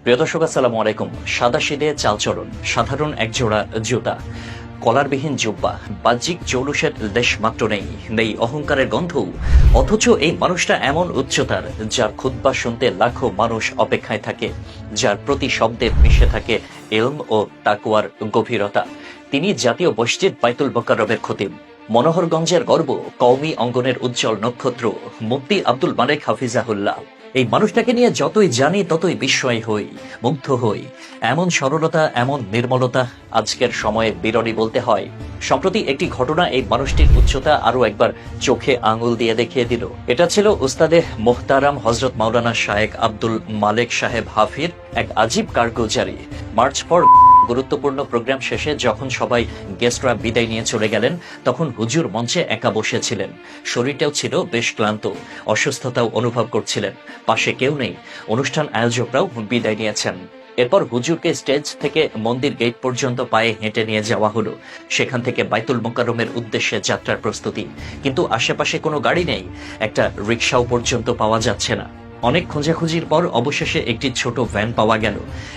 প্রিয় দর্শক, আসসালামু আলাইকুম। সাদাসিধে চালচলন, সাধারণ একজোড়া জুতা, কলারবিহীন জুব্বা, বাহ্যিক জৌলুসের লেশ মাত্র নেই, নেই অহংকারের গন্ধ। অথচ এই মানুষটা এমন উচ্চতার, যার খুতবা শুনতে লাখো মানুষ অপেক্ষায় থাকে, যার প্রতি শব্দে মিশে থাকে ইলম ও তাকওয়ার গভীরতা। তিনি জাতীয় মসজিদ বাইতুল মোকাররমের খতিব, মনোহরগঞ্জের গর্ব, কওমি অঙ্গনের উজ্জ্বল নক্ষত্র, মুফতি আব্দুল মালেক হাফিজাহুল্লাহ। এই মানুষটাকে নিয়ে যতই জানি ততই বিস্ময় হই, মুগ্ধ হই। এমন সরলতা, এমন নির্মলতা আজকের সময়ে বিরলই বলতে হয়। সম্প্রতি একটি ঘটনা এই মানুষটির উচ্চতা আরো একবার চোখে আঙুল দিয়ে দেখিয়ে দিল। এটা ছিল উস্তাদে মোহতারাম হযরত মাওলানা শায়েখ আব্দুল মালেক সাহেব হাফির এক আজীব কারগুজারি। মার্চ ফর গুরুত্বপূর্ণ প্রোগ্রাম শেষে যখন সবাই গেস্টরা বিদায় নিয়ে চলে গেলেন, তখন হুজুর মঞ্চে একা বসেছিলেন। শরীরটাও ছিল বেশ ক্লান্ত, অসুস্থতাও অনুভব করছিলেন। পাশে কেউ নেই, অনুষ্ঠান আয়োজকরাও বিদায় নিয়েছেন। এরপর হুজুরকে স্টেজ থেকে মন্দির গেট পর্যন্ত পায়ে হেঁটে নিয়ে যাওয়া হলো। সেখান থেকে বাইতুল মোকাররমের উদ্দেশ্যে যাত্রার প্রস্তুতি। কিন্তু আশেপাশে কোনো গাড়ি নেই, একটা রিকশাও পর্যন্ত পাওয়া যাচ্ছে না। অনেক খোঁজাখুঁজির পর অবশেষে একটি ছোট ভ্যান পাওয়া গেল।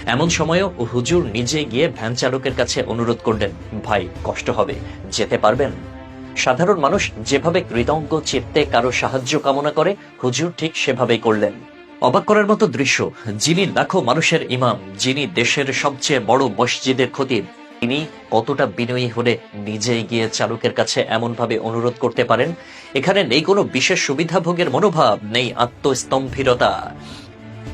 এমন সময়ও হুজুর নিজে গিয়ে ভ্যান চালকের কাছে অনুরোধ করলেন, ভাই, কষ্ট হবে, যেতে পারবেন? সাধারণ মানুষ যেভাবে কৃতজ্ঞ চিত্তে কারো সাহায্য কামনা করে, হুজুর ঠিক সেভাবেই করলেন। অবাক করার মতো দৃশ্য, যিনি লাখো মানুষের ইমাম, যিনি দেশের সবচেয়ে বড় মসজিদের খতিব, তিনি কতটা বিনয়ী হলে নিজেই গিয়ে চালকের কাছে এমনভাবে অনুরোধ করতে পারেন। এখানে নেই কোনো বিশেষ সুবিধাভোগের মনোভাব, নেই আত্মস্তম্ভিরতা।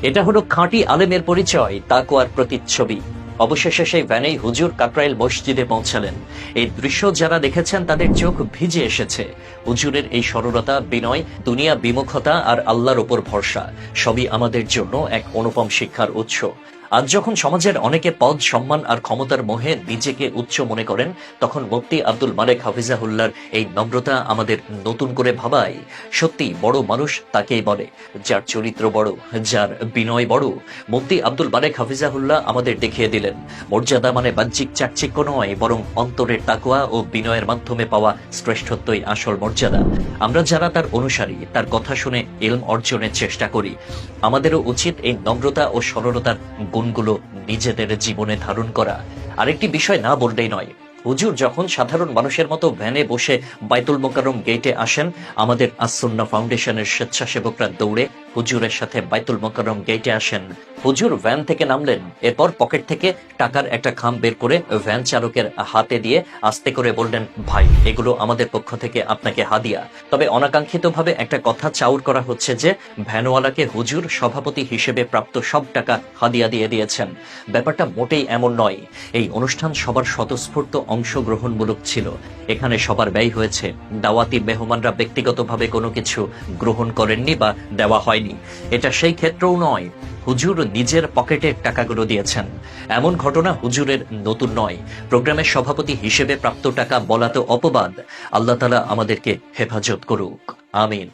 এটা হলো খাঁটি আলেমের পরিচয়, তাকওয়ার প্রতিচ্ছবি। অবশেষে সেই ভ্যানেই হুজুর কাকরাইল মসজিদে পৌঁছালেন। এই দৃশ্য যারা দেখেছেন তাদের চোখ ভিজে এসেছে। হুজুরের এই সরলতা, বিনয়, দুনিয়া বিমুখতা আর আল্লাহর ওপর ভরসা, সবই আমাদের জন্য এক অনুপম শিক্ষার উৎস। আজ যখন সমাজের অনেকে পদ, সম্মান আর ক্ষমতার মোহে নিজেকে উচ্চ মনে করেন, তখন মুফতি আব্দুল মালেক হাফিজাহুল্লাহর এই নম্রতা আমাদের নতুন করে ভাবায়। সত্যি বড় মানুষ তাকেই বলে, যার চরিত্র বড়, যার বিনয় বড়। মুফতি আব্দুল মালেক হাফিজাহুল্লাহ আমাদের দেখিয়ে দিলেন, মর্যাদা মানে বাহ্যিক চাকচিক্য নয়, বরং অন্তরের তাকওয়া ও বিনয়ের মাধ্যমে পাওয়া শ্রেষ্ঠত্বই আসল মর্যাদা। আমরা যারা তার অনুসারী, তার কথা শুনে ইলম অর্জনের চেষ্টা করি, আমাদেরও উচিত এই নম্রতা ও সরলতার গুণগুলো নিজেদের জীবনে ধারণ করা। আরেকটি বিষয় না বললেই নয়, হুজুর যখন সাধারণ মানুষের মতো ভ্যানে বসে বাইতুল মোকাররম গেটে আসেন, আমাদের আস-সুন্নাহ ফাউন্ডেশনের স্বেচ্ছাসেবকরা দৌড়ে হুজুরের সাথে বাইতুল মোকাররম গেটে আসেন। হুজুর ভ্যান থেকে নামলেন, এরপর পকেট থেকে টাকার একটা খাম বের করে ভ্যান চালকের হাতে দিয়ে আস্তে করে বললেন, ভাই, এগুলো আমাদের পক্ষ থেকে আপনাকে হাদিয়া। তবে অনাকাঙ্ক্ষিতভাবে একটা কথা চাউর করা হচ্ছে যে ভ্যানওয়ালাকে হুজুর সভাপতি হিসেবে প্রাপ্ত সব টাকা হাদিয়া দিয়ে দিয়েছেন। ব্যাপারটা মোটেই এমন নয়। এই অনুষ্ঠান সবার স্বতঃস্ফূর্ত অংশগ্রহণমূলক ছিল। এখানে সবার ব্যয় হয়েছে। দাওয়াতি মেহমানরা ব্যক্তিগতভাবে কোনো কিছু গ্রহণ করেননি বা দেওয়া হয়নি। এটা সেই ক্ষেত্রেও নয়, হুজুর নিজের পকেটের টাকাগুলো দিয়েছেন। এমন ঘটনা হুজুরের নতুন নয়। প্রোগ্রামের সভাপতি হিসেবে প্রাপ্ত টাকা বলা তো অপবাদ। আল্লাহ তাআলা আমাদেরকে হেফাজত করুক, আমিন।